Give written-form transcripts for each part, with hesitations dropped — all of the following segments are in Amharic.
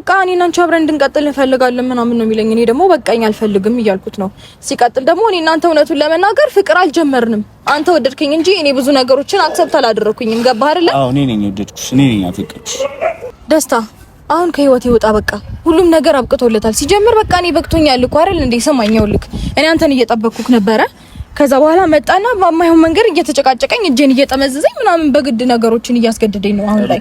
በቃ እኔና አንቺ አብረን እንድንቀጥል እንፈልጋለን ምናምን ነው የሚለኝ። እኔ ደግሞ በቃኝ አልፈልግም እያልኩት ነው። ሲቀጥል ደግሞ እኔ እናንተ እውነቱን ለመናገር ፍቅር አልጀመርንም። አንተ ወደድከኝ እንጂ እኔ ብዙ ነገሮችን አክሰፕት አላደረኩኝም። ገባህ አይደለ? አዎ እኔ ነኝ ወደድኩሽ፣ እኔ ነኝ አፈቀርኩሽ። ደስታ አሁን ከህይወቴ ወጣ። በቃ ሁሉም ነገር አብቅቶለታል። ሲጀምር በቃ እኔ በቅቶኛል እኮ አይደል እንዴ? ሰማኛው ልክ እኔ አንተን እየጠበቅኩክ ነበረ። ከዛ በኋላ መጣና በማይሆን መንገድ እየተጨቃጨቀኝ እጄን እየጠመዘዘኝ ምናምን በግድ ነገሮችን እያስገደደኝ ነው አሁን ላይ።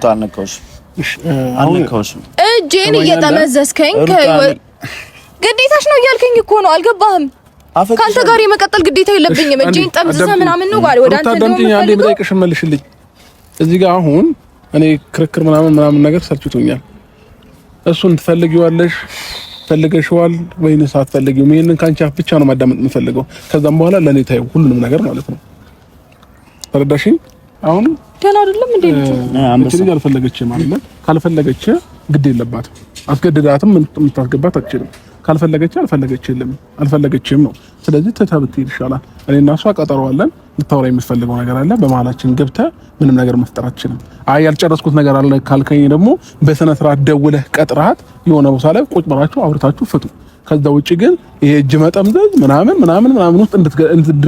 እጄን እየጠመዘዝከኝ ግዴታሽ ነው እያልከኝ እኮ ነው። አልገባህም? ካንተ ጋር የመቀጠል ግዴታ የለብኝም። እጄን ጠምዝዘህ ምናምን ነው ጋር ወደ አንተ ደምጥኛ አንዴ ብጠይቅሽ መልሽልኝ። እዚህ ጋር አሁን እኔ ክርክር ምናምን ነገር ሰልችቶኛል። እሱን ትፈልጊዋለሽ ፈልገሽዋል ወይንስ አትፈልጊውም? ይሄንን ካንቺ አፍ ብቻ ነው ማዳመጥ የምፈልገው። ከዛም በኋላ ለኔ ታዩ ሁሉንም ነገር ማለት ነው። ተረዳሽኝ? አሁን ደህና አይደለም እንዴ? አንቺ ልጅ አልፈለገችም ማለት ካልፈለገች ግድ የለባትም። አስገድዳትም የምታስገባት አትችልም። ካልፈለገች አልፈለገችም ነው። ስለዚህ ተታብት ይሻላል። እኔና እሷ ቀጠሮ አለን። ልታወራ የምትፈልገው ነገር አለ። በመሀላችን ገብተህ ምንም ነገር መፍጠር አትችልም። አይ ያልጨረስኩት ነገር አለ ካልከኝ ደግሞ በስነ ስርዓት ደውለህ ቀጥራት የሆነ ቦታ ላይ ቁጭ ብላችሁ አውርታችሁ ፍቱ። ከዛ ውጪ ግን ይሄ እጅ መጠምዘዝ ምናምን ውስጥ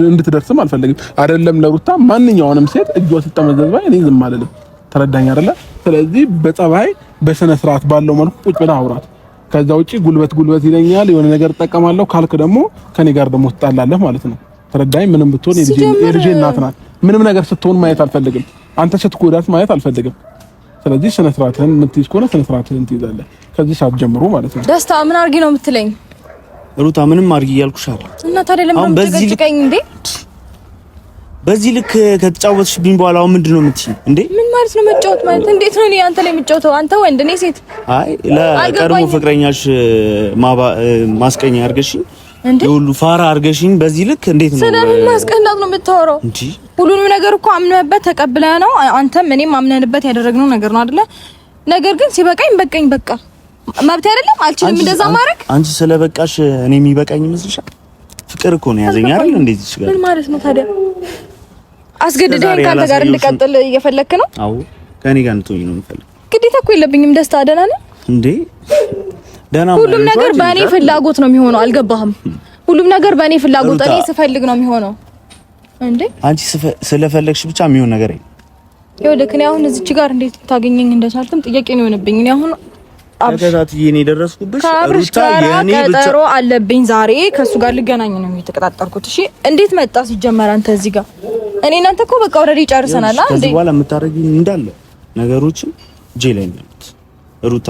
እንድትደርስም አልፈልግም። አይደለም ለሩታ ማንኛውንም ሴት እጇ ሲጠመዘዝ ባይ እኔ ዝም አልልም። ተረዳኝ አይደለ? ስለዚህ በጸባይ በስነ ስርዓት ባለው መልኩ ቁጭ ብለህ አውራት። ከዛ ውጪ ጉልበት ይለኛል የሆነ ነገር ተጠቀማለሁ ካልክ ደግሞ ከኔ ጋር ደግሞ ትጣላለህ ማለት ነው። ተረዳኝ? ምንም ብትሆን የልጄ እናት ናት። ምንም ነገር ስትሆን ማየት አልፈልግም። አንተ ስትጎዳት ማየት አልፈልግም። ስለዚህ ስነ ስርዓትህን የምትይዝ ከሆነ ስነ ስርዓትህን ትይዛለህ። ከዚህ ሰዓት ጀምሮ ማለት ነው። ደስታ ምን አድርጊ ነው የምትለኝ? ሩታ ምንም አድርጊ እያልኩሽ አይደል? እና ታዲያ ለምን ትጨቀጭቀኝ እንዴ? በዚህ ልክ ከተጫወትሽብኝ በኋላ አሁን ምንድነው የምትይኝ እንዴ? ምን ማለት ነው መጫወት ማለት? እንዴት ነው እኔ አንተ ላይ የምጫወተው? አንተ ወንድ እኔ ሴት? አይ ለቀድሞ ፍቅረኛሽ ማስቀኛ አድርገሽኝ የሁሉ ፋራ አድርገሽኝ በዚህ ልክ እንዴት ነው? ስለምን ማስቀናት ነው የምታወራው? እንዴ ሁሉንም ነገር እኮ አምነህበት ተቀብለህ ነው። አንተም እኔም አምነንበት ያደረግነው ነገር ነው አይደለ? ነገር ግን ሲበቃኝ በቃኝ በቃ መብት አይደለም። አልችልም እንደዛ ማድረግ። አንቺ ስለበቃሽ እኔ የሚበቃኝ ይመስልሻል? ፍቅር እኮ ነው ያዘኝ አይደል? እንዴት ይችላል? ምን ማለት ነው ታዲያ? አስገድደኝ ካንተ ጋር እንድቀጥል እየፈለክ ነው? አዎ ከኔ ጋር እንድትሆኝ ነው የምፈልግ። ግዴታ እኮ የለብኝም። ደስታ ደህና ነህ እንዴ? ደህና ሁሉም ነገር በእኔ ፍላጎት ነው የሚሆነው። አልገባህም? ሁሉም ነገር በእኔ ፍላጎት እኔ ስፈልግ ነው የሚሆነው እንዴ? አንቺ ስለፈለግሽ ብቻ የሚሆን ነገር አይደለም። ይኸውልህ እኔ አሁን እዚች ጋር እንዴት ታገኘኝ እንደቻልክም ጥያቄ ነው የሆነብኝ። እኔ አሁን አብሽታትዬ ነው የደረስኩብሽ። ሩታ የኔ ብቻ ቀጠሮ አለብኝ ዛሬ ከሱ ጋር ልገናኝ ነው የተቀጣጠርኩት። እሺ እንዴት መጣ ሲጀመር አንተ እዚህ ጋር? እኔ እናንተ እኮ በቃ ኦልሬዲ ጨርሰናል አይደል? ከዚህ በኋላ የምታረጊኝ እንዳለ ነገሮችን እጄ ላይ ነው ሩታ።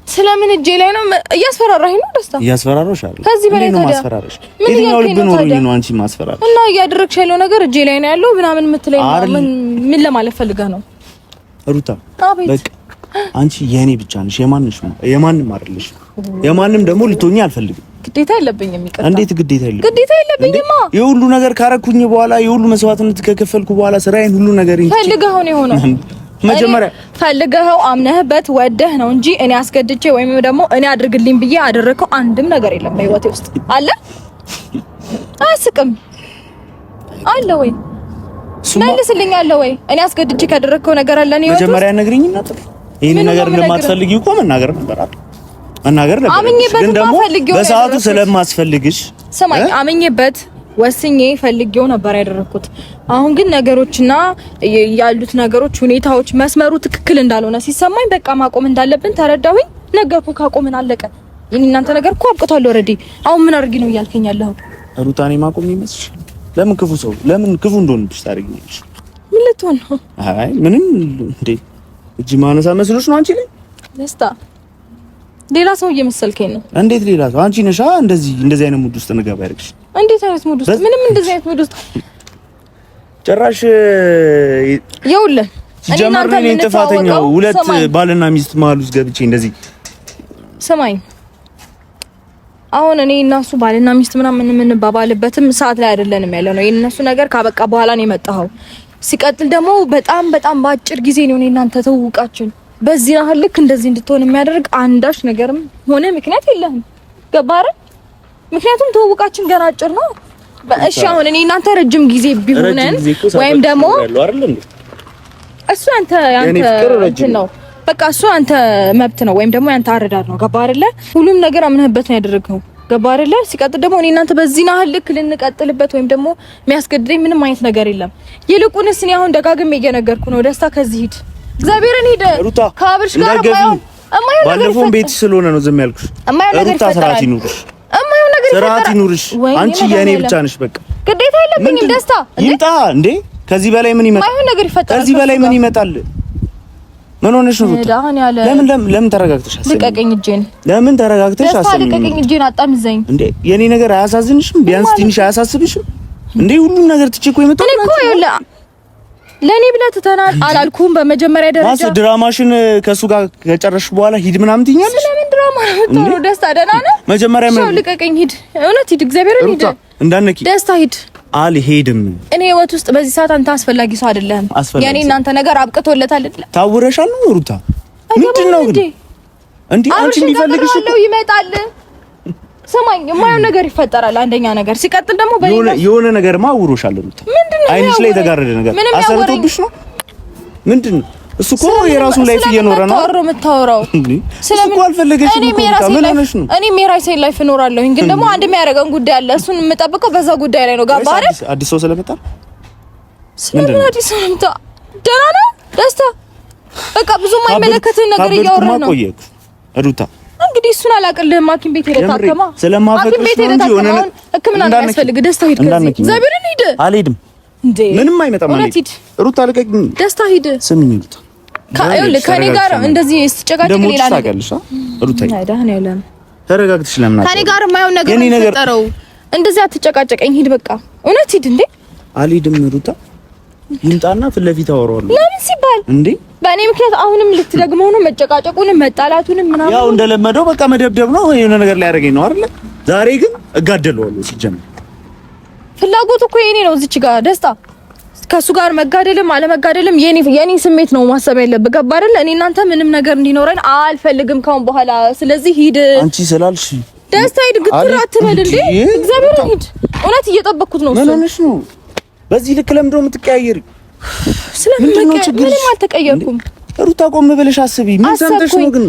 ስለምን እጄ ላይ ነው? እያስፈራራኝ ነው ደስታ? እያስፈራራሽ አይደል? ከዚህ በላይ ነው ማስፈራራሽ? የትኛው ልብ ኖሮኝ ነው አንቺ ማስፈራራሽ? እና እያደረግሽ ያለው ነገር እጄ ላይ ነው ያለው ምናምን የምትለኝ ነው። ምን ለማለት ፈልገህ ነው ሩታ? በቃ አንቺ የኔ ብቻ ነሽ፣ የማንም አይደለሽ። የማንም ደግሞ ልትሆኚ አልፈልግም። ግዴታ የለብኝም። ይቀርታ። እንዴት ግዴታ የለብኝም? ግዴታ የለብኝማ። የሁሉ ነገር ካረኩኝ በኋላ የሁሉ መስዋዕትነት ከከፈልኩ በኋላ ስራዬን ሁሉ ነገር ፈልገኸው ነው የሆነው። መጀመሪያ ፈልገኸው አምነህበት ወደህ ነው እንጂ እኔ አስገድቼ ወይም ደግሞ እኔ አድርግልኝ ብዬ አደረከው አንድም ነገር የለም በህይወቴ ውስጥ አለ። አስቅም አለ ወይ መልስልኝ፣ አለ ወይ እኔ አስገድቼ ካደረከው ነገር አለ ነው? መጀመሪያ ነግሪኝና ይሄን ነገር እንደማትፈልጊው እኮ መናገር ነበር አይደል? መናገር ነበር። ግን ደግሞ በሰዓቱ ስለማስፈልግሽ ሰማኝ። አመኘበት ወስኜ ፈልጌው ነበር ያደረኩት። አሁን ግን ነገሮችና ያሉት ነገሮች ሁኔታዎች መስመሩ ትክክል እንዳልሆነ ሲሰማኝ በቃ ማቆም እንዳለብን ተረዳሁኝ። ነገርኩ፣ ካቆምን አለቀ። ይሄን እናንተ ነገር እኮ አብቅቷል ኦልሬዲ። አሁን ምን አድርጊ ነው እያልከኝ ያለው? ሩታኔ ማቆም ይመስልሽ? ለምን ክፉ ሰው ለምን ክፉ እንደሆንብሽ ታደርጊኛለሽ? ምን ልትሆን ነው? አይ ምንም እንዴ እጅ ማነሳ መስሎሽ ነው አንቺ ላይ ደስታ? ሌላ ሰው እየመሰልከኝ ነው። እንዴት ሌላ ሰው? አንቺ ነሻ እንደዚህ አይነት ሙድ ውስጥ እንገባ ያደርግሽ። እንዴት አይነት ሙድ ውስጥ? ምንም እንደዚህ አይነት ሙድ ውስጥ ጭራሽ ይኸውልህ ሲጀመር እኔ ጥፋተኛው ሁለት ባልና ሚስት መሀል ውስጥ ገብቼ እንደዚህ ሰማኝ። አሁን እኔ እና እሱ ባልና ሚስት ምናምን የምንባባልበትም ሰዓት ላይ አይደለንም ያለ ነው። የእነሱ ነገር ካበቃ በኋላ ነው የመጣኸው። ሲቀጥል ደግሞ በጣም በአጭር ጊዜ ነው እኔ እናንተ ተውቃችን። በዚህ ያህል ልክ እንደዚህ እንድትሆን የሚያደርግ አንዳች ነገርም ሆነ ምክንያት የለህም። ገባህ አይደል? ምክንያቱም ተውቃችን ገና አጭር ነው። እሺ አሁን እኔ እናንተ ረጅም ጊዜ ቢሆነን ወይም ደግሞ እሱ አንተ እንትን ነው በቃ እሱ አንተ መብት ነው ወይም ደግሞ ያንተ አረዳድ ነው። ገባ አይደለ? ሁሉም ነገር አምነህበት ነው ያደረገው። ገባ አይደለ? ሲቀጥል ደግሞ እኔ እናንተ በዚህ ናህል ልክ ልንቀጥልበት ወይም ደግሞ የሚያስገድደኝ ምንም አይነት ነገር የለም። ይልቁንስ እኔ አሁን ደጋግሜ እየነገርኩ ነው፣ ደስታ ከዚህ ሂድ፣ እግዚአብሔርን ሂድ። ከአብርሽ ጋር ባለፈው ቤት ስለሆነ ነው ዝም ያልኩሽ። ሩታ ስርዓት ይኑርሽ፣ ስርዓት ይኑርሽ። አንቺ የኔ ብቻ ነሽ። በቃ ግዴታ የለብኝም። ደስታ ይምጣ እንዴ! ከዚህ በላይ ምን ይመጣል? ማይሆን ነገር ይፈጠራል። ከዚህ በላይ ምን ይመጣል? ምን ሆነሽ ነው ሩታ? ለምን ተረጋግተሽ አሰብኝ? ልቀቀኝ እጄን። ለምን ተረጋግተሽ አሰብኝ? ልቀቀኝ እጄን። አጣምዘኝ እንዴ! የኔ ነገር አያሳዝንሽም? ቢያንስ ትንሽ አያሳስብሽም እንዴ? ሁሉም ነገር ትቼ እኮ የመጣው እኔ እኮ ይኸውልህ፣ ለኔ ብለህ ትተናል አላልኩም? በመጀመሪያ ደረጃ ድራማሽን ከሱ ጋር ከጨረስሽ በኋላ ሂድ ምናምን ትይኛለሽ። ስለምን ድራማ ነው የምትወራው? ደስታ ደህና ነህ? መጀመሪያ ምን ልቀቀኝ፣ ሂድ። እውነት ሂድ፣ እግዚአብሔርን ሂድ። እንዳነቂ ደስታ ሂድ። አልሄድም። እኔ ህይወት ውስጥ በዚህ ሰዓት አንተ አስፈላጊ ሰው አይደለም። የኔ እናንተ ነገር አብቅቶለታል አይደል? ታውረሻል ነው ሩታ? ምንድነው ግን እንዴ? አንቺ የሚፈልግሽ እኮ ይመጣል። ሰማኝ፣ የማየው ነገር ይፈጠራል። አንደኛ ነገር ሲቀጥል ደግሞ የሆነ ነገር ማውሮሻል ሩታ። አይንሽ ላይ የተጋረደ ነገር አሰርቶብሽ ነው። ምንድነው እሱ? እኮ የራሱ ላይፍ እየኖረ ነው። ታወራው የምታወራው ስለምን አልፈለገሽም? እኔም የራሴን ላይፍ እኖራለሁ። ግን ደግሞ አንድ የሚያደርገን ጉዳይ አለ። እሱን የምጠብቀው በዛ ጉዳይ ላይ ነው። ገባህ አይደል? አዲስ ሰው ስለመጣ ስለምን አዲስ ሰው መጣ? ደህና ነህ ደስታ? በቃ ብዙም አይመለከትህን ነገር እያወራህ ነው ሩታ። እንግዲህ እሱን አላቅልህም። ሐኪም ቤት ሄደህ ታከማ። ስለማፈቅርሽ ነው እንጂ ሆነ ሕክምና እንዳያስፈልግ ደስታ ሂድ። ከዚህ እግዚአብሔርን ሂድ። አልሄድም እንዴ ምንም አይመጣም ማለት ሩታ። ልቀቅኝ ደስታ ሂድ። ስሚኝ ሩታ፣ ከኔ ጋር እንደዚህ ስትጨቃጨቅ ሌላ ነገር ሩታ አይዳህን ያለም ተረጋግተሽ ለምን ከኔ ጋር የማይሆን ነገር ተፈጠረው። እንደዚህ አትጨቃጨቀኝ፣ ሂድ በቃ። እውነት ሂድ። እንዴ አልሄድም ሩታ። ይምጣና ፊት ለፊት አወራዋለሁ። ለምን ሲባል እንዴ በእኔ ምክንያት አሁንም ልትደግመው ነው? መጨቃጨቁንም መጣላቱንም ምናምን ያው እንደለመደው በቃ መደብደብ ነው። የሆነ ነገር ላይ ያደርገኝ ነው አይደል? ዛሬ ግን እጋደለዋለሁ። ሲጀምር ፍላጎቱ እኮ የኔ ነው። እዚች ጋር ደስታ ከሱ ጋር መጋደልም አለመጋደልም የኔ ስሜት ነው ማሰብ ያለብህ። ገባ አይደል? እኔ እናንተ ምንም ነገር እንዲኖረን አልፈልግም ካሁን በኋላ። ስለዚህ ሂድ። አንቺ ስላልሽ ደስታ ሂድ። ግትር አትበል እንዴ! እግዚአብሔር ሂድ። እውነት እየጠበቅኩት ነው። ምን ሆነሽ ነው በዚህ ልክ? ለምንድነው የምትቀያየሪ? ስለምን ነው ችግር? ምንም አልተቀየርኩም ሩታ። ቆም ብለሽ አስቢ። ምን ሰምተሽ ነው ግን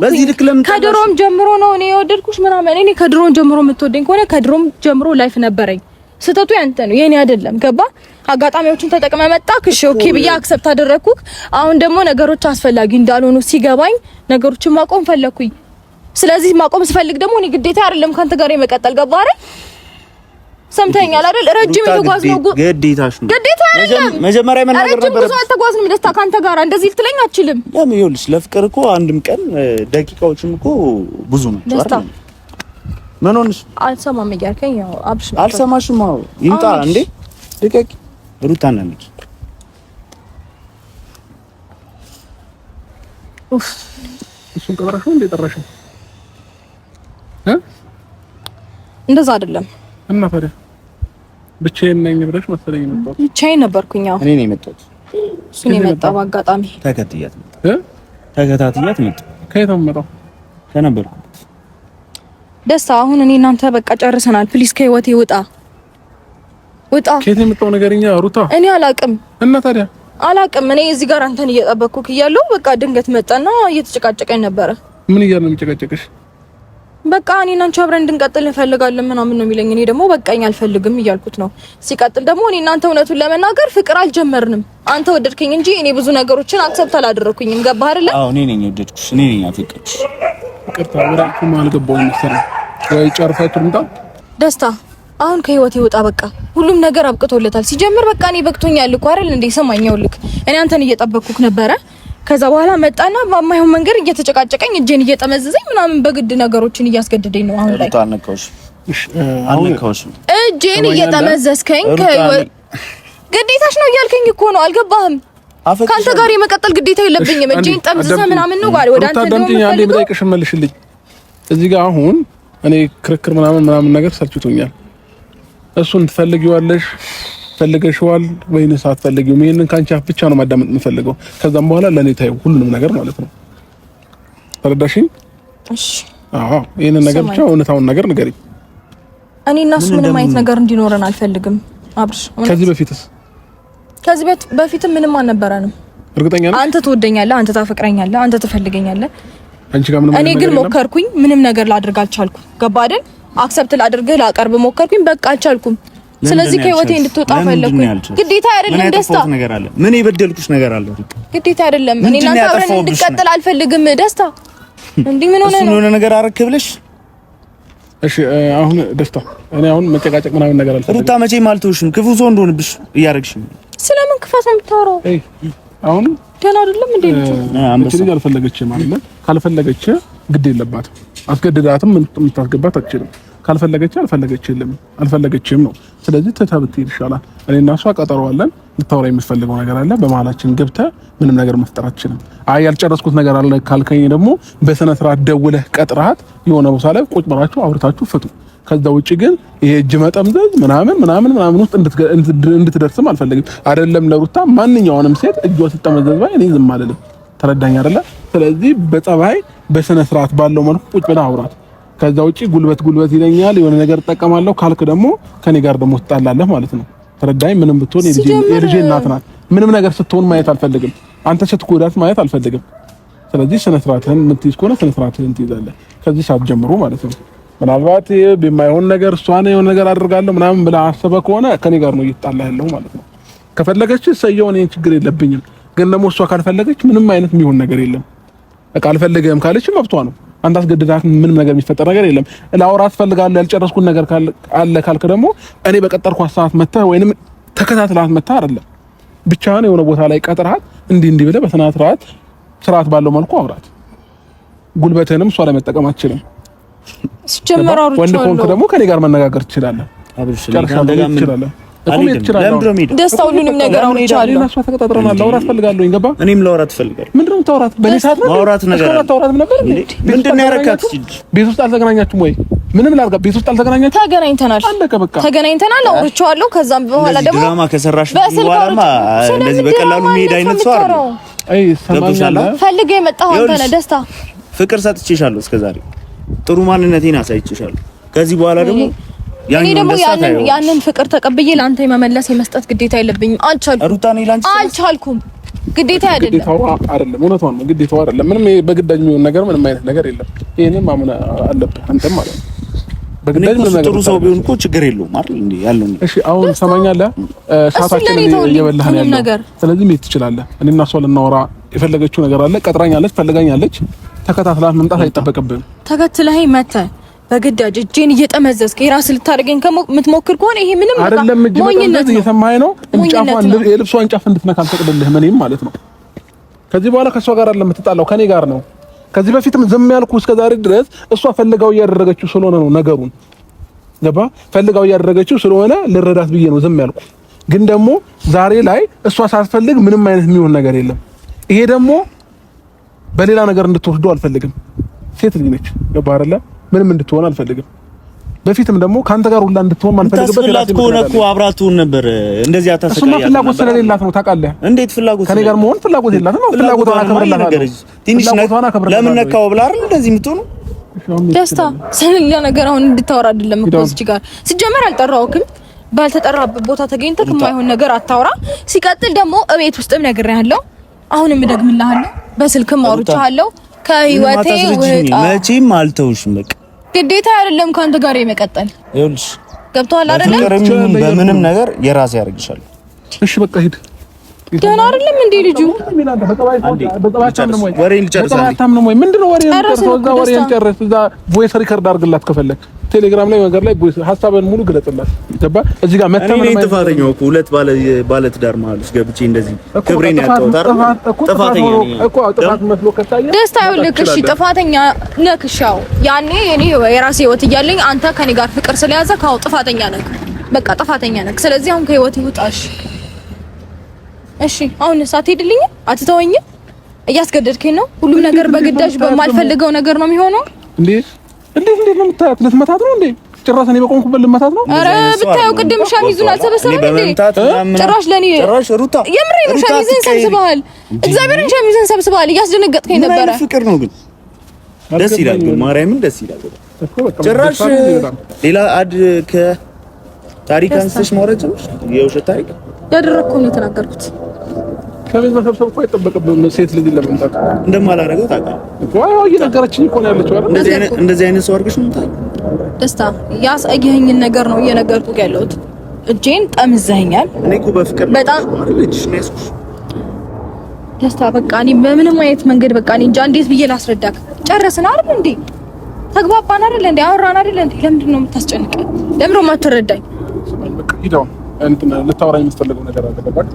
በዚህ ልክ? ለምን ከድሮም ጀምሮ ነው እኔ የወደድኩሽ ምናምን። እኔ ከድሮም ጀምሮ የምትወደኝ ከሆነ ከድሮም ጀምሮ ላይፍ ነበረኝ። ስተቱ ያንተ ነው የኔ አይደለም። ገባ? አጋጣሚዎችን ተጠቅመ መጣ ክሽ ኦኬ ብዬ አክሰፕት አደረኩክ። አሁን ደግሞ ነገሮች አስፈላጊ እንዳልሆኑ ሲገባኝ ነገሮችን ማቆም ፈለኩኝ። ስለዚህ ማቆም ስፈልግ ደግሞ እኔ ግዴታ አይደለም ካንተ ጋር የመቀጠል። ገባ አይደል? ሰምተኛል አይደል? ረጅም የተጓዝነው ግዴታሽ ነው። ግዴታ አይደለም። መጀመሪያ መናገር ነበር። ረጅም ተጓዝነው ደስታ ካንተ ጋር እንደዚህ ልትለኝ አትችልም። ለምን? ይኸውልሽ ለፍቅር እኮ አንድም ቀን ደቂቃዎችም እኮ ብዙ ነው አይደል? ምን ሆነሽ? አልሰማም እያልከኝ ያው አብሽ ነው። አልሰማሽም? አዎ ይምጣ እንዴ ልቀቂ ሩታ ነኝ። ኡፍ እሱን ቀበራሽው እንዴ ጠራሽው? እንደዛ አይደለም። እና ፈረ ብቻዬን ነኝ ብለሽ መሰለኝ ነበር። ብቻዬን ነበርኩኝ። አዎ እኔ ነኝ የመጣሁት። እሱ ነው የመጣው አጋጣሚ። ተከታትያት መጣ። ከየት መጣው? ከነበርኩ ደስታ። አሁን እኔ እናንተ በቃ ጨርሰናል። ፕሊስ ከህይወቴ ውጣ። ከየት የመጣው ነገርኛ ሩታ? እኔ አላቅም። እና ታዲያ አላቅም። እኔ እዚህ ጋር አንተን እየጠበቅኩክ እያለሁ በቃ ድንገት መጣና እየተጨቃጨቀኝ ነበረ። ምን እያለ ነው የሚጨቃጨቅሽ? በቃ እኔ እና አንቺ አብረን እንድንቀጥል እንፈልጋለን ምናምን ነው የሚለኝ። እኔ ደግሞ በቃኝ አልፈልግም እያልኩት ነው። ሲቀጥል ደግሞ እኔ እናንተ እውነቱን ለመናገር ፍቅር አልጀመርንም። አንተ ወደድከኝ እንጂ እኔ ብዙ ነገሮችን አክሰፕት አላደረኩኝም። ገባህ አይደለ? አዎ እኔ ነኝ ወደድኩሽ፣ እኔ ነኝ አፈቀርኩሽ። ይቅርታ ወራኩ ማልገባው መሰለኝ። ወይ ጨርሳችሁ እንታ ደስታ አሁን ከህይወቴ ወጣ። በቃ ሁሉም ነገር አብቅቶለታል። ሲጀምር በቃ እኔ በቅቶኛል እኮ አይደል እንዴ? ሰማኛው ልክ እኔ አንተን እየጠበቅኩክ ነበረ። ከዛ በኋላ መጣና በማይሆን መንገድ እየተጨቃጨቀኝ እጄን እየጠመዘዘኝ ምናምን በግድ ነገሮችን እያስገደደኝ ነው። አሁን ላይ አልነካውሽም። እጄን እየጠመዘዝከኝ ግዴታሽ ነው እያልከኝ እኮ ነው። አልገባህም? ካንተ ጋር የመቀጠል ግዴታ የለብኝም። እጄን ጠምዝዘህ ምናምን ነው ጋር ወደ አንተ ነው የምፈልገው። መልሽልኝ እዚህ ጋር አሁን እኔ ክርክር ምናምን ነገር ሰልችቶኛል። እሱን ትፈልጊዋለሽ ፈልገሽዋል ወይንስ አትፈልጊውም? ይሄንን ካንቺ አፍ ብቻ ነው ማዳመጥ የምፈልገው። ከዛም በኋላ ለኔ ታዩ ሁሉንም ነገር ማለት ነው። ተረዳሽኝ? እሺ። አዎ ይሄንን ነገር ብቻ እውነታውን ነገር ንገሪኝ። እኔ እና እሱ ምንም አይነት ነገር እንዲኖረን አልፈልግም አብርሽ። ከዚህ በፊትም ምንም አልነበረንም እርግጠኛ ነኝ አንተ ትወደኛለህ፣ አንተ ታፈቅረኛለህ፣ አንተ ትፈልገኛለህ። አንቺ ጋር ምንም እኔ ግን ሞከርኩኝ፣ ምንም ነገር ላድርግ አልቻልኩም። ገባ አይደል? አክሰፕት ላድርግህ ላቀርብ ሞከርኩኝ፣ በቃ አልቻልኩም። ስለዚህ ከህይወቴ እንድትወጣ ፈለኩኝ። ግዴታ አይደለም ደስታ። ምን የበደልኩሽ ነገር አለ? ግዴታ አይደለም። እኔ እናንተ አብረን እንድንቀጥል አልፈልግም። ደስታ እንዴ ምን ሆነ ነው? የሆነ ነገር አረክ ብለሽ እሺ አሁን ደስታ እኔ አሁን መጨቃጨቅ ምናምን ነገር አልፈልግም። ሩታ መቼም አልተውሽም። ክፉ ሰው እንደሆንብሽ እያረግሽ ነው። ስለምን ክፋት ነው የምታወራው? አሁን ደህና አይደለም እንዴ ልጅ? አንቺ ልጅ አልፈለገችም ማለት ካልፈለገች ግድ የለባትም። አስገድዳትም የምታስገባት አትችልም። ካልፈለገች አልፈለገችም ነው። ስለዚህ ተታብት ይሻላል። እኔና እሷ ቀጠሮ አለን። ልታወራ የምትፈልገው ነገር አለ። በመሀላችን ገብተህ ምንም ነገር መፍጠር አትችልም። አይ ያልጨረስኩት ነገር አለ ካልከኝ ደግሞ በስነ ስርዓት ደውለህ ቀጥረሃት የሆነ ቦታ ላይ ቁጭ ብላችሁ አውርታችሁ ፍቱ። ከዛ ውጪ ግን ይሄ እጅ መጠምዘዝ ምናምን ውስጥ እንድትደርስም አልፈልግም። አይደለም ለሩታ ማንኛውንም ሴት እጇ ስትጠመዘዝ ባይ እኔ ዝም አልልም። ተረዳኝ አይደለ? ስለዚህ በጸባይ በስነ ስርዓት ባለው መልኩ ቁጭ ብለህ አውራት። ከዛ ውጪ ጉልበት ይለኛል የሆነ ነገር ተጠቀማለሁ ካልክ ደግሞ ከኔ ጋር ደግሞ ትጣላለህ ማለት ነው። ተረዳኝ? ምንም ብትሆን የልጄ እናት ናት። ምንም ነገር ስትሆን ማየት አልፈልግም። አንተ ስትጎዳት ማየት አልፈልግም። ስለዚህ ስነ ስርዓትህን የምትይዝ ከሆነ ስነ ስርዓትህን ትይዛለህ ከዚህ ሰዓት ጀምሮ ማለት ነው። ምናልባት በማይሆን ነገር እሷን የሆነ ነገር አድርጋለሁ ምናምን ብለህ አስበህ ከሆነ ከኔ ጋር ነው እየተጣላህ ያለው ማለት ነው። ከፈለገች ሰየው እኔ ችግር የለብኝም። ግን ደግሞ እሷ ካልፈለገች ምንም አይነት የሚሆን ነገር የለም። ካልፈለገም ካለች መብቷ ነው። አንተ አስገድዳት ምንም ነገር የሚፈጠር ነገር የለም። ላውራት ፈልጋለሁ ያልጨረስኩት ነገር አለ ካልክ ደግሞ እኔ በቀጠርኳት ሰዓት መተህ ወይንም ተከታትላት መተህ አይደለም ብቻህን የሆነ ቦታ ላይ ቀጥረሃት እንዲህ ብለህ በስነ ስርዓት ባለው መልኩ አውራት። ጉልበትህንም እሷ ላይ መጠቀም አትችልም። ሲጀመራው ወንድ ኮንክ ደግሞ ከኔ ጋር መነጋገር ትችላለህ። ደስታ ሁሉንም ነገር አውርቻለሁ። እሷ ተቀጣጥረናል። ላውራት ፈልጋለሁ። ይገባ እኔም ላውራት ፈልጋለሁ። ምንድነው የምታወራት? በኔ ሰዓት ነው ማውራት ነገር ነበር። ምንድነው ያረካት? ቤት ውስጥ አልተገናኛችሁም ወይ? ምንም ላድርጋ? ቤት ውስጥ አልተገናኛችሁም? ተገናኝተናል። አለቀ በቃ ተገናኝተናል። አውርቻለሁ። ከዛም በኋላ ደግሞ ድራማ ከሰራሽ በኋላማ እንደዚህ በቀላሉ የሚሄድ አይነት ሰው አይደለም። አይ ሰማኛለህ። ፈልገህ የመጣኸው አንተ ነህ ደስታ። ፍቅር ሰጥቼሻለሁ። እስከዛሬ ጥሩ ማንነቴን አሳይቼሻለሁ። ከዚህ በኋላ ደግሞ እኔ ደግሞ ያንን ፍቅር ተቀብዬ ላንተ የመመለስ የመስጠት ግዴታ የለብኝም። አልቻልኩም። ግዴታ አይደለም። ግዴታው አይደለም። እውነቷን ነው። ግዴታው አይደለም። ምንም በግዳጅ የሚሆን ነገር ምንም አይነት ነገር የለም። ይሄንን ማመን አለብህ አንተም ማለት ነው። በግዳጅ ምንም ነገር ጥሩ ሰው ቢሆን እኮ ችግር የለውም አይደል እንዴ ያለው። እሺ አሁን ሰማኛለህ። ሰዓታችንን እየበላህ ነው ያለው። ስለዚህ ምን ትችላለህ? እኔና እሷ ልናወራ የፈለገችው ነገር አለ። ቀጥራኛለች፣ ፈልጋኛለች። ተከታትላት መምጣት አይጠበቅብህም። ተከትለኸኝ መተህ በግዳጅ እጄን እየጠመዘዝክ የራስህ ልታደርገኝ ከምትሞክር ከሆነ ይሄ ምንም አይደለም። ሞኝነት እየሰማኸኝ ነው። እንጫፋን የልብሷን ጫፍ እንድትነካ አልፈቅድልህም እኔም ማለት ነው። ከዚህ በኋላ ከሷ ጋር አይደለም የምትጣላው ከኔ ጋር ነው። ከዚህ በፊትም ዝም ያልኩ እስከዛሬ ድረስ እሷ ፈልጋው እያደረገችው ስለሆነ ነው ነገሩን። ገባ? ፈልጋው እያደረገችው ስለሆነ ልረዳት ብዬ ነው ዝም ያልኩ። ግን ደግሞ ዛሬ ላይ እሷ ሳትፈልግ ምንም አይነት የሚሆን ነገር የለም። ይሄ ደግሞ በሌላ ነገር እንድትወስደው አልፈልግም። ሴት ልጅ ነች። ገባ አይደለ? ምንም እንድትሆን አልፈልግም። በፊትም ደግሞ ካንተ ጋር ሁላ እንድትሆን ማልፈልግበት ይላል እኮ አብራቱን ነበር እንደዚህ አታሰቃያ። እሱማ ፍላጎት ስለሌላት ነው ታውቃለህ። እንዴት ፍላጎት ከኔ ጋር መሆን ፍላጎት የላትም ነው። ፍላጎቷን አከብርላታለሁ። ትንሽ ለምን ነካው ብላ አይደል እንደዚህ የምትሆኑ ደስታ ስለሌላ ነገር አሁን እንድታወራ አይደለም እኮ እዚህ ጋር ሲጀመር አልጠራውክም። ባልተጠራበት ቦታ ተገኝተህ የማይሆን ነገር አታውራ። ሲቀጥል ደግሞ እቤት ውስጥም ነግሬሃለሁ፣ አሁንም እደግምልሃለሁ፣ በስልክም አውርቻለሁ። ከህይወቴ ወጣ መቼም አልተውሽም። በቃ ግዴታ አይደለም ካንተ ጋር የመቀጠል ይኸውልሽ፣ ገብቶሃል አይደለም? በምንም ነገር የራሴ ያደርግሻል። እሺ በቃ ሂድ። ገና አይደለም እንዴ ልጁ? ወሬን ልጨርሳለሁ። ምንድነው ወሬን ጨርሰው ወሬን ጨርስ። እዛ ቮይስ ሪከርድ አድርግላት ከፈለክ ቴሌግራም ላይ ነገር ላይ ቮይስ ሐሳብን ሙሉ ግለጽላት። ገባ? እዚህ ጋር መተማ እኔ ጥፋተኛው እኮ ሁለት ባለ ትዳር ማለት ውስጥ ገብቼ እንደዚህ ክብሬን ያጣሁት አይደል? ጥፋተኛ ነኝ እኮ ጥፋት መስሎ ከታየ ደስታ ይኸውልህ። እሺ ጥፋተኛ ነህ። እሻው ያኔ እኔ የራሴ ህይወት እያለኝ አንተ ከኔ ጋር ፍቅር ስለያዘ ካው ጥፋተኛ ነህ። በቃ ጥፋተኛ ነህ። ስለዚህ አሁን ከህይወት ይውጣሽ። እሺ አሁን ሳትሄድልኝ አትተወኝ። እያስገደድከኝ ነው። ሁሉም ነገር በግዳጅ በማልፈልገው ነገር ነው የሚሆነው። እንዴት ነው የምታያት? ልትመታት ነው እንዴ? ጭራሽ እኔ በቆምኩበት ልመታት ነው? አረ ብታየው ቅድም ሻሚዙን አልሰበሰበም እንዴ? ጭራሽ ለኔ ሩታ የምሬ ነው። ሻሚዝን ሰብስበሃል። እግዚአብሔርን ሻሚዝን ሰብስበሃል። እያስደነገጥከኝ ነበረ። ፍቅር ነው ግን ደስ ይላል። ግን ማርያምን ደስ ይላል። ጭራሽ ሌላ ከታሪክ አንስተሽ ማውራት ነው የውሸት ታሪክ ያደረኩት ነው የተናገርኩት። ከቤት መሰብሰብ እኮ አይጠበቅብህም። ሴት ልጅ ለመምጣት እንደማላደርገው ታውቃለህ እኮ። አዎ እየነገረችኝ እኮ ነው ያለችው አይደል? እንደዚህ አይነት ሰው አድርገሽ ነው ታውቃለህ። ደስታ ያሳየኸኝን ነገር ነው እየነገርኩህ ያለሁት። እጄን ጠምዘኸኛል። እኔ እኮ በፍቅር በጣም ልጅሽ ነው ያስኩሽ። ደስታ በቃ እኔ በምንም አይነት መንገድ በቃ እኔ እንጃ እንዴት ብዬ ላስረዳክ? ጨረስን አይደል እንዴ? ተግባባን አይደል እንዴ? አወራን አይደል እንዴ? ለምንድን ነው የምታስጨንቀኝ? ለምን ነው የማትረዳኝ? በቃ ሂደው እንትን ልታወራኝ የምትፈልገው ነገር አለ ገባክ?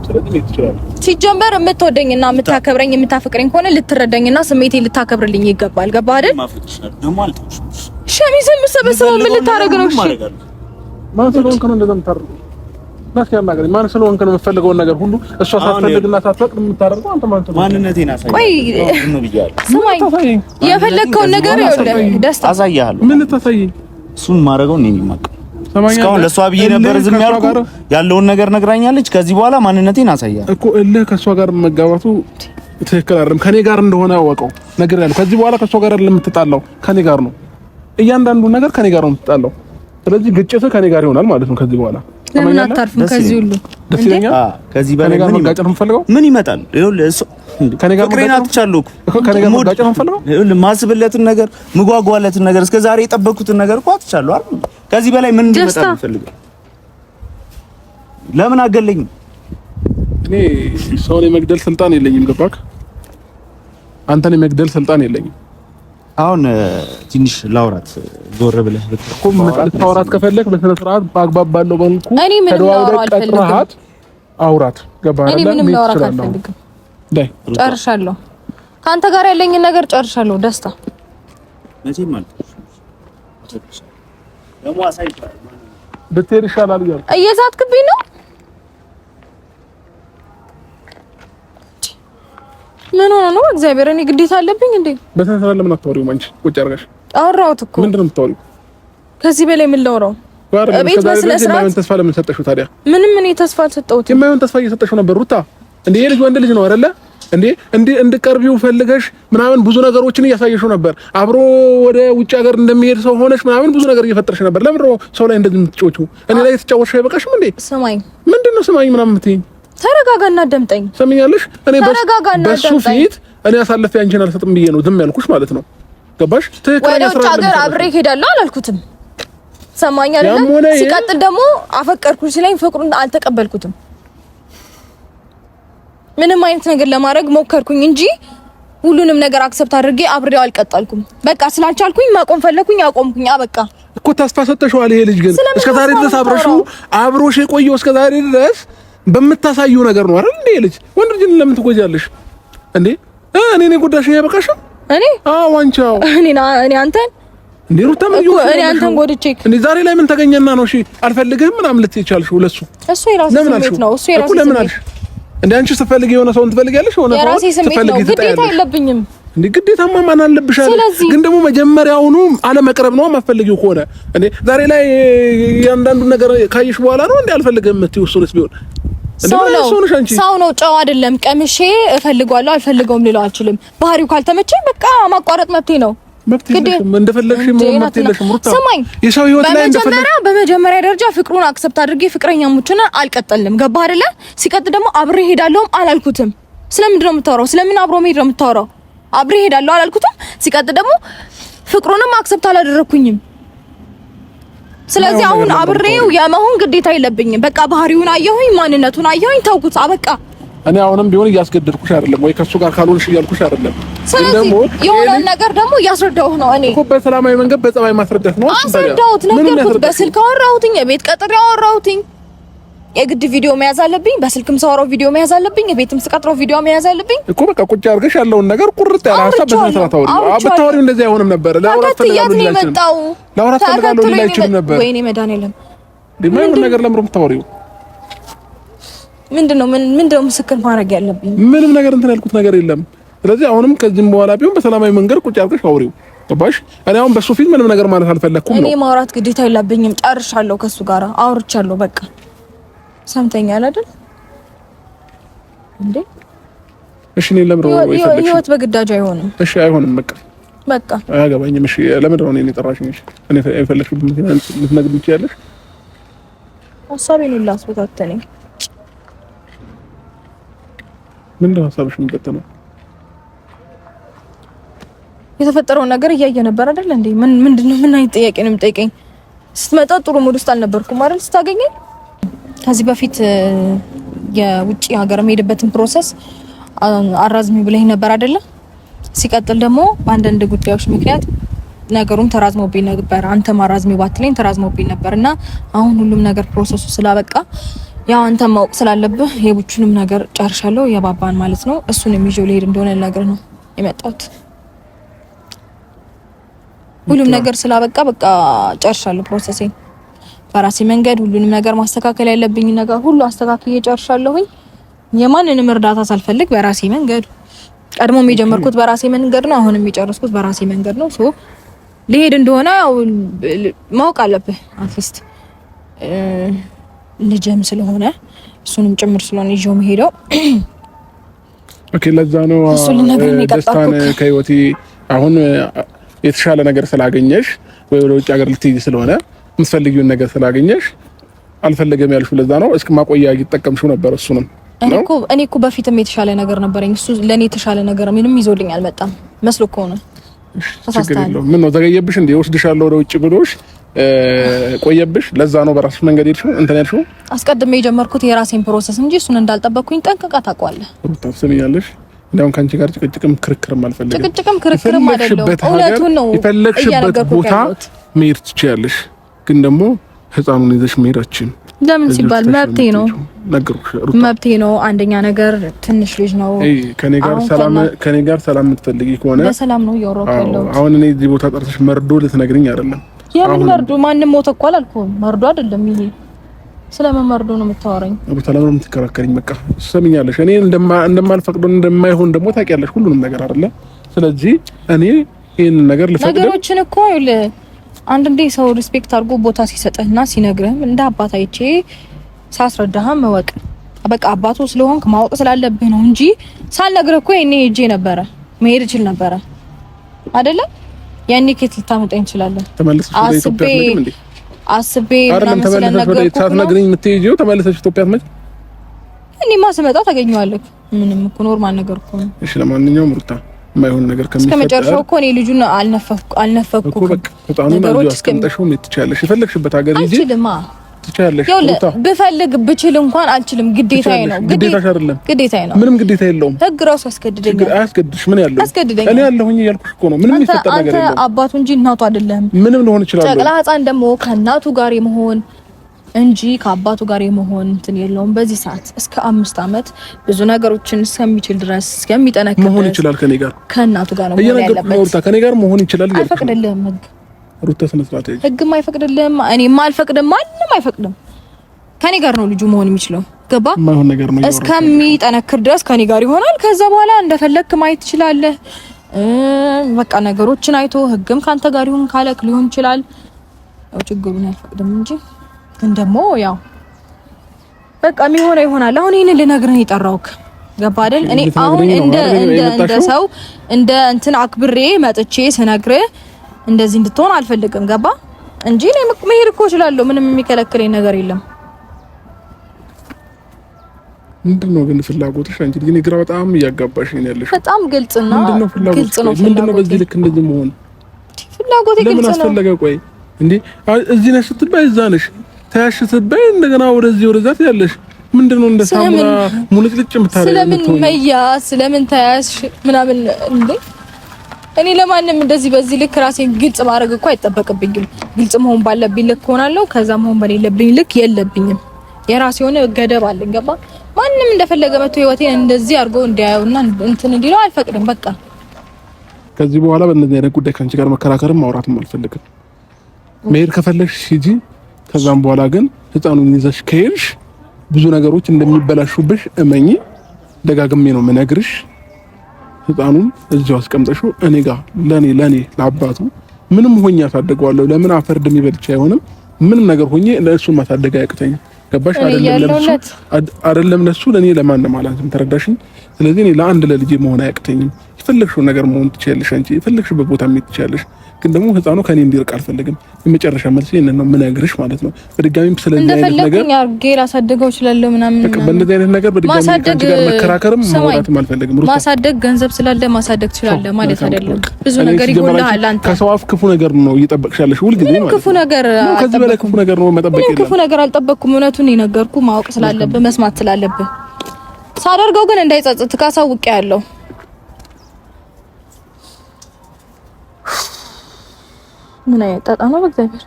ስለዚህ ትችላለህ። ሲጀመር የምትወደኝና የምታከብረኝ የምታፈቅረኝ ከሆነ ልትረዳኝና ስሜቴን ልታከብርልኝ ይገባል። ገባህ አይደል? ሸሚዝ የምሰበስበው ምን ልታረግ ነው? እሺ ማን ስለሆንክ ነው እንደዛ የምታደርገው? ናስያናገር ማን ስለሆንክ ነው የምትፈልገውን ነገር ሁሉ እሷ ሳትፈልግና ሳትፈቅድ የምታደርገው? አንተ ማለት ነው ማንነቴን አሳይ። ቆይ ነው ብያለሁ። ስማኝ፣ የፈለግከውን ነገር ይኸውልህ ደስታ አሳያለሁ። ምን ልታሳይኝ? እሱን ማድረገው እኔ ነኝ የማውቀው። እስካሁን ለሷ ብዬ ነበር ዝም ያልኩት። ያለውን ነገር ነግራኛለች። ከዚህ በኋላ ማንነቴን አሳያለሁ እኮ። እልህ ከሷ ጋር መጋባቱ ትክክል አይደለም። ከኔ ጋር እንደሆነ አወቀው ነገር ያለው። ከዚህ በኋላ ከሷ ጋር ለምትጣላው ከኔ ጋር ነው። እያንዳንዱ ነገር ከኔ ጋር ነው የምትጣላው። ስለዚህ ግጭት ከኔ ጋር ይሆናል ማለት ነው ከዚህ በኋላ። ለምን አታርፍም? ከዚህ ሁሉ ደስ ይለኛል። ከዚህ በላይ ምን መጋጨት የምፈልገው ምን ይመጣል? ይኸውልህ እሱ ከኔ ጋር መጋጨት ትቻለሁ እኮ ከኔ ጋር መጋጨት የምፈልገው ይኸውልህ ማስብለትን ነገር ምጓጓለትን ነገር እስከ ዛሬ የጠበኩትን ነገር እኮ አትቻለሁ አይደል? ከዚህ በላይ ምን እንዲመጣ የምፈልገው? ለምን አገለኝ? እኔ ሰውን የመግደል ስልጣን የለኝም። ገባክ? አንተን የመግደል ስልጣን የለኝም። አሁን ትንሽ ላውራት ዞር ብለህ እኮ ልታወራት ከፈለክ በስነ ስርዓት በአግባብ ባለው መልኩ ተደዋውለህ አውራት። ገባህ አይደል? እኔ ምንም ላውራት አልፈልግም። ጨርሻለሁ። ከአንተ ጋር ያለኝን ነገር ጨርሻለሁ። ደስታ መቼም ማለት ደግሞ አሳይቻለሁ። ብትሄድ ይሻላል እያልኩ እየዛትክብኝ ነው። ምን ሆነ ነው? እግዚአብሔር እኔ ግዴታ አለብኝ እንዴ? በስነ ስርዓት ለምን አታወሪውም? አንቺ ቁጭ አድርጋሽ አወራሁት እኮ። ምንድን ነው የምታወሪው? ከዚህ በላይ ምን ላወራው? ቤት በስነ ስርዓት የማይሆን ተስፋ ለምን ሰጠሽው ታዲያ? ምንም እኔ ተስፋ አልሰጠሁትም። የማይሆን ተስፋ እየሰጠሽው ነበር ሩታ። እንዴ የልጅ ወንድ ልጅ ነው አይደለ እንዴ? እንድትቀርቢው ፈልገሽ ምናምን ብዙ ነገሮችን እያሳየሽው ነበር። አብሮ ወደ ውጭ ሀገር እንደሚሄድ ሰው ሆነሽ ምናምን ብዙ ነገር እየፈጠርሽ ነበር። ለምን ነው ሰው ላይ እንደዚህ የምትጮቺው? እኔ ላይ የተጫወትሽ አይበቃሽም እንዴ? ስማኝ። ምንድነው ስማኝ ምናምን የምትይኝ? ተረጋጋና አዳምጠኝ። ሰምኛለሽ? እኔ በሱ ፊት እኔ አሳልፌ አንቺን አልሰጥም ብዬ ነው ዝም ያልኩሽ ማለት ነው። ገባሽ? ትክክለኛ ስራ ነው። ወደ ሀገር አብሬ ሄዳለሁ አላልኩትም። ሰማኝ አይደል? ሲቀጥል ደግሞ አፈቀርኩሽ ሲለኝ ፍቅሩን አልተቀበልኩትም። ምንም አይነት ነገር ለማድረግ ሞከርኩኝ እንጂ ሁሉንም ነገር አክሰፕት አድርጌ አብሬው አልቀጠልኩም። በቃ ስላልቻልኩኝ ማቆም ፈለኩኝ፣ አቆምኩኝ። በቃ እኮ ተስፋ ሰጥተሽዋል። ይሄ ልጅ ግን እስከዛሬ ድረስ አብሮሽ የቆየው እስከዛሬ ድረስ በምታሳዩ ነገር ነው አይደል? እንዴ ልጅ ወንድ ልጅ ለምን ትጎጃለሽ እንዴ? እኔ ጉዳሽ አይበቃሽም? እኔ ዋንቻው እኔ አንተን እንዴ ሩታ ምን ይሁን? እኔ አንተን ጎድቼ እንዴ ዛሬ ላይ ምን ተገኘና ነው? እሺ አልፈልግህም ምናምን ልትይቻልሽው ለሱ እሱ የራሱ ስሜት ነው። እሱ የራሱ ለምን አልሽ እንዴ? አንቺ ስትፈልጊ የሆነ ሰውን ትፈልጊያለሽ፣ ሆነ የራሴ ስሜት ነው። ግዴታ የለብኝም እንዴ? ግዴታማ ማን አለብሽ? ግን ደግሞ መጀመሪያውኑ አለመቅረብ ነው የማትፈልጊው ከሆነ እንዴ ዛሬ ላይ ያንዳንዱ ነገር ካይሽ በኋላ ነው እንዴ አልፈልግህም የምትይው? እሱንስ ቢሆን ሰው ነው ጨው አይደለም። ቀምሼ እፈልጋለሁ አልፈልገውም ልለው አልችልም። ባህሪው ካልተመቸኝ በቃ ማቋረጥ መብቴ ነው። እንደፈለግሽ መሆን መብት የለሽም ሩታ። ስማኝ፣ የሰው ህይወት ላይ በመጀመሪያ ደረጃ ፍቅሩን አክሰፕት አድርጌ ፍቅረኛሞችን አልቀጠልንም። ገባ አይደለ? ሲቀጥ ደግሞ አብሬ ሄዳለሁም አላልኩትም። ስለምንድን ነው የምታወራው? ስለምን አብሮ መሄድ ነው የምታወራው? አብሬ ሄዳለሁ አላልኩትም። ሲቀጥ ደግሞ ፍቅሩንም አክሰፕት አላደረኩኝም። ስለዚህ አሁን አብሬው የመሆን ግዴታ የለብኝም። በቃ ባህሪውን አየሁኝ፣ ማንነቱን አየሁኝ፣ ተውኩት። አበቃ። እኔ አሁንም ቢሆን እያስገደድኩሽ አይደለም ወይ ከሱ ጋር ካልሆንሽ እያልኩሽ አይደለም። ስለዚህ የሆነውን ነገር ደግሞ እያስረዳሁህ ነው። እኔ እኮ በሰላማዊ መንገድ በጸባይ ማስረዳት ነው። አስረዳሁት፣ ነገርኩት። በስልክ አወራሁትኝ፣ የቤት ቀጥሬ አወራሁትኝ። የግድ ቪዲዮ መያዝ አለብኝ። በስልክም ሳወራው ቪዲዮ መያዝ አለብኝ። የቤትም ስቀጥረው ቪዲዮ መያዝ አለብኝ እኮ። በቃ ቁጭ አድርገሽ ያለውን ነገር ቁርጥ ያለ ሀሳብ በስነ ስርዓት አውሪ። ብታወሪው እንደዚህ አይሆንም ነበር። ለአውራት ፈልጋለሁ ሊላይችል ነበር። ወይኔ መድኃኒዓለም ምን ነገር ለምሮ የምታወሪው ምንድነው? ምንድነው ምስክር ማድረግ ያለብኝ? ምንም ነገር እንትን ያልኩት ነገር የለም። ስለዚህ አሁንም ከዚህም በኋላ ቢሆን በሰላማዊ መንገድ ቁጭ አድርገሽ አውሪው። ገባሽ? እኔ አሁን በሱ ፊት ምንም ነገር ማለት አልፈለኩም ነው። እኔ ማውራት ግዴታ የለብኝም። ጨርሻለሁ። ከሱ ጋር አውርቻለሁ። በቃ ሰምተኛል አይደል እንዴ? እሺ እኔ ለምን ነው የፈለግሽ? ህይወት በግዳጅ አይሆንም። እሺ አይሆንም። በቃ አያገባኝም። እሺ ለምንድን ነው እኔን የጠራሽኝ? እሺ እኔ የፈለግሽበት ምክንያት ልትነግሪኝ ትችያለሽ? ሀሳቤን ላስበታተነኝ ምንድነው ሀሳብሽ? ምንድነው የተፈጠረው ነገር እያየ ነበር አይደል እንዴ? ምንድነው? ምን አይነት ጥያቄ ነው የምጠይቀኝ? ስትመጣ ጥሩ ሙድ ውስጥ አልነበርኩም አይደል? ስታገኘኝ ከዚህ በፊት የውጪ ሀገር የምሄድበትን ፕሮሰስ አራዝሚ ብለኝ ነበር አይደለ? ሲቀጥል ደግሞ በአንዳንድ ጉዳዮች ምክንያት ነገሩም ተራዝሞብኝ ነበር። አንተ ማራዝሚ ባትለኝ ተራዝሞብኝ ነበርና አሁን ሁሉም ነገር ፕሮሰሱ ስላበቃ ያው አንተ ማወቅ ስላለብህ የቡቹንም ነገር ጨርሻለሁ፣ የባባን ማለት ነው። እሱንም ይዤው ልሄድ እንደሆነ ነገር ነው የመጣሁት። ሁሉም ነገር ስላበቃ በቃ ጨርሻለሁ ፕሮሰሴን። በራሴ መንገድ ሁሉንም ነገር ማስተካከል ያለብኝ ነገር ሁሉ አስተካክዬ ጨርሻለሁኝ። የማንንም እርዳታ ሳልፈልግ በራሴ መንገድ ቀድሞም የጀመርኩት በራሴ መንገድ ነው። አሁንም የጨረስኩት በራሴ መንገድ ነው። ሶ ልሄድ እንደሆነ ያው ማወቅ አለብህ። አትሊስት ልጅም ስለሆነ እሱንም ጭምር ስለሆነ ይዤው መሄደው። ኦኬ፣ ለዛ ነው ደስታን ከህይወቴ አሁን የተሻለ ነገር ስላገኘሽ ወይ ወደ ውጭ ሀገር ልትሄጂ ስለሆነ የምትፈልጊውን ነገር ስላገኘሽ አልፈለገም ያልሽው ለዛ ነው። እስከ ማቆያ እየተጠቀምሽው ነበር እሱንም። እኔ እኮ በፊትም የተሻለ ነገር ነበረኝ። እሱ ለኔ የተሻለ ነገር ምንም ይዞልኝ አልመጣም መስሎ እኮ ነው። ተሳስተሃል። ምን ነው ዘገየብሽ እንዴ? ወስድሻለሁ ወደ ውጭ ብሎሽ ቆየብሽ። ለዛ ነው በራስሽ መንገድ ሄድሽው እንትን ያልሽው። አስቀድሜ የጀመርኩት የራሴን ፕሮሰስ እንጂ እሱን እንዳልጠበቅኩኝ ጠንቅቃ ታውቃለህ። ታስብኛለሽ። እንደውም ካንቺ ጋር ጭቅጭቅም ክርክርም አልፈልግም። ጭቅጭቅም ክርክርም አይደለም፣ እውነቱን ነው። የፈለግሽበት ቦታ መሄድ ትችያለሽ፣ ግን ደግሞ ህፃኑን ይዘሽ መሄዳችን ለምን ሲባል መብቴ ነው። መብቴ ነው። አንደኛ ነገር ትንሽ ልጅ ነው። ከኔ ጋር ሰላም የምትፈልጊ ከሆነ በሰላም ነው እያወራሁ ያለው። አሁን እኔ እዚህ ቦታ ጠርተሽ መርዶ ልትነግሪኝ አይደለም። የምን መርዶ? ማንም ሞተ እኮ አላልኩም። መርዶ አይደለም ይሄ። ስለምን መርዶ ነው የምታወራኝ? አብታ ለምን የምትከራከሪኝ? በቃ ሰሚኛለሽ። እኔ እንደማልፈቅዶ እንደማይሆን ደግሞ ታውቂያለሽ ሁሉንም ነገር አይደለ? ስለዚህ እኔ ይሄን ነገር ልፈቅድ ነገሮችን እኮ አንድ ሰው ሪስፔክት አድርጎ ቦታ ሲሰጥህና ሲነግርህ እንደ አባት አይቼ ሳስረዳህም መወቅ በቃ አባቱ ስለሆንክ ማወቅ ስላለብህ ነው እንጂ ሳልነግርህ እኮ እኔ ሄጄ ነበረ መሄድ እችል ነበረ አይደለ? ያኔ ከት ልታመጣኝ እንችላለን። ተመልሰሽ ወደ ኢትዮጵያ አትመጭም እንዴ? አስቤ ምናምን ስለነገርኩህ ሳትነግሪኝ የምትሄጂው ተመልሰሽ ኢትዮጵያ አትመጭም? እኔማ ስመጣ ታገኘዋለህ። ምንም እኮ ኖርማል ነገር እኮ ነው። እሺ ለማንኛውም ሩታ የማይሆን ነገር ከሚፈጠር እስከመጨረሻው እኮ እኔ ልጁን አልነፈኩ እኮ በቃ በጣም ነው አስቀምጠሽው ምትቻለሽ። የፈለግሽበት ሀገር ሂጂ ትቻለሽ። ብፈልግ ብችል እንኳን አልችልም። ግዴታዬ ነው። ግዴታሽ አይደለም። ግዴታዬ ነው። ምንም ግዴታ የለውም። ህግ ራሱ አስገድደኛል። አያስገድድሽ። ምን ያለው እኔ ያለሁኝ እያልኩሽ እኮ ነው። ምንም የሚፈጠር ነገር የለም። አንተ አባቱ እንጂ እናቱ አይደለም። ምንም ሊሆን ይችላል። ጨቅላ ህፃን ደግሞ ከእናቱ ጋር የመሆን እንጂ ከአባቱ ጋር የመሆን እንትን የለውም። በዚህ ሰዓት እስከ 5 አመት ብዙ ነገሮችን እስከሚችል ድረስ እስከሚጠነክር መሆን ይችላል። ከኔ ጋር ከእናቱ ጋር ነው ያለበት። ሩታ ከኔ ጋር መሆን ይችላል። አይፈቅድልህም ህግ። ሩታ ስነስርዓት ይሄ ህግም አይፈቅድልህም። እኔም አልፈቅድም። ማንም አይፈቅድም። ከኔ ጋር ነው ልጁ መሆን የሚችለው። ገባ? ማይሆን ነገር ነው። እስከሚጠነክር ድረስ ከኔ ጋር ይሆናል። ከዛ በኋላ እንደፈለክ ማየት ትችላለህ። በቃ ነገሮችን አይቶ ህግም ካንተ ጋር ይሁን ካለክ ሊሆን ይችላል። ያው ችግሩን አይፈቅድም እንጂ ግን ደግሞ ያው በቃ የሚሆነው ይሆናል። አሁን ይሄን ልነግርህ የጠራሁት ገባ አይደል? እኔ አሁን እንደ ሰው እንደ እንትን አክብሬ መጥቼ ስነግርህ እንደዚህ እንድትሆን አልፈልግም። ገባ እንጂ እኔ መሄድ እኮ እችላለሁ። ምንም የሚከለክለኝ ነገር የለም። ምንድነው ግን ፍላጎትሽ? አንቺ ግን ግራ በጣም እያጋባሽ ነው ያለሽ። በጣም ግልጽ ነው። ግልጽ ነው። ምንድነው በዚህ ልክ እንደዚህ መሆን ፍላጎት ግልጽ ነው። ለምን አስፈለገ? ቆይ እንዴ እዚህ ነሽ ስትባይ እዛ ነሽ፣ ታያሽ ስትባይ እንደገና ወደዚህ ወደዛ ያለሽ ምንድነው? እንደ ሳሙና ሙልጭልጭ የምታረጊው ስለምን መያዝ ስለምን ታያሽ ምናምን እንዴ? እኔ ለማንም እንደዚህ በዚህ ልክ ራሴን ግልጽ ማድረግ እኮ አይጠበቅብኝም። ግልጽ መሆን ባለብኝ ልክ ሆናለሁ። ከዛ መሆን በሌለብኝ ልክ የለብኝም። የራሴ የሆነ ገደብ አለኝ። ገባ? ማንም እንደፈለገ መጥቶ ህይወቴን እንደዚህ አድርጎ እንዲያዩና እንትን እንዲለው አልፈቅድም። በቃ ከዚህ በኋላ በእነዚህ አይነት ጉዳይ ከአንቺ ጋር መከራከርም ማውራትም አልፈልግም። መሄድ ከፈለግሽ ሂጂ። ከዛም በኋላ ግን ህፃኑን ይዘሽ ከሄድሽ ብዙ ነገሮች እንደሚበላሹብሽ እመኚ። ደጋግሜ ነው የምነግርሽ። ህፃኑን እዚሁ አስቀምጠሽው እኔ ጋር ለኔ ለአባቱ ምንም ሆኜ አሳደገዋለሁ። ለምን አፈር ደም ይበልጭ አይሆንም? ምንም ነገር ሆኜ ለእሱን ማሳደግ አያቅተኝም። ገባሽ? አይደለም ለሱ ለኔ ለማንም አላንተም። ተረዳሽኝ? ስለዚህ እኔ ለአንድ ለልጄ መሆን አያቅተኝም። የፈለግሽው ነገር መሆን ትችያለሽ አንቺ የፈለግሽበት ቦታ መሄድ ትችያለሽ። ግን ደግሞ ህፃኑ ከኔ እንዲርቅ አልፈልግም። የመጨረሻ መልስ ይሄንን ነው የምነግርሽ ማለት ነው። በድጋሚም ስለዚህ አይነት ነገር አድርጌ ላሳደገው እችላለሁ ምናምን በቃ በእንደዚህ አይነት ነገር በድጋሚ ከአንቺ ጋር መከራከርም ማውራትም አልፈልግም። ማሳደግ ገንዘብ ስላለ ማሳደግ ትችላለህ ማለት አይደለም። ብዙ ነገር ይጎልሃል አንተ። ከሰው አፍ ክፉ ነገር ነው እየጠበቅሻለሽ ሁልጊዜ ማለት ነው። ክፉ ነገር ከዚህ በላይ ክፉ ነገር ነው መጠበቅ የለም። ክፉ ነገር አልጠበቅኩም። እውነቱን የነገርኩ ማወቅ ስላለብህ መስማት ስላለብህ ሳደርገው ግን እንዳይጸጽት ካሳውቅ ያለው ምን አይጣጣ ነው በእግዚአብሔር